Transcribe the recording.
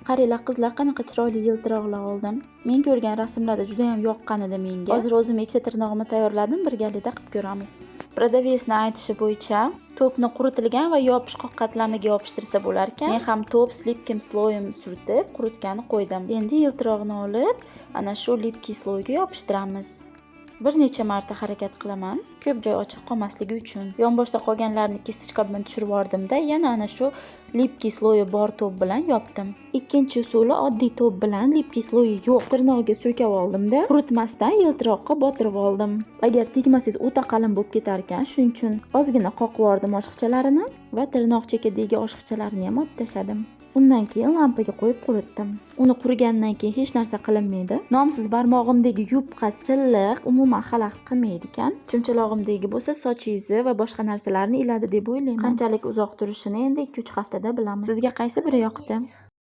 Qaranglar qizlar, qanaqa chiroyli yiltiroqlar oldim. Men ko'rgan rasmlarda juda ham yoqqan edi menga. Hozir o'zim ikkita tirnog'imni tayyorladim, birgalikda qilib ko'ramiz. Prodavesni aytishi bo'yicha to'pni quritilgan va yopishqoq qatlamiga yopishtirsa bo'lar ekan. Men ham to'p slipkim sloyim surtib, quritgani qo'ydim. Endi yiltiroqni olib, ana shu lipki sloyga yopishtiramiz. Bir necha marta harakat qilaman, ko'p joy ochiq qolmasligi uchun. Yonboshda qolganlarni kisichka bilan tushirib yordimda, yana ana shu lipki sloyi bor to'p bilan yopdim. Ikkinchi usuli oddiy to'p bilan lipki sloyi yo'q tirnog'iga surkab oldimda, quritmasdan yiltiroqqa botirib oldim. Agar tegmasangiz o'ta qalin bo'lib ketar ekan, shuning uchun ozgina qoqib yordim oshiqchalarini va tirnoq chekadagi oshiqchalarini ham olib tashladim. Undan keyin lampaga qo'yib quritdim. Uni qurigandan keyin hech narsa qilinmaydi. Nomsiz barmog'imdagi yupqa, silliq umuman xalaqit qilmaydi ekan. Chumchalog'imdagi bo'lsa sochingizni va boshqa narsalarni iladi deb o'ylayman. Qanchalik uzoq turishini endi 2-3 haftada bilamiz. Sizga qaysi biri yoqdi?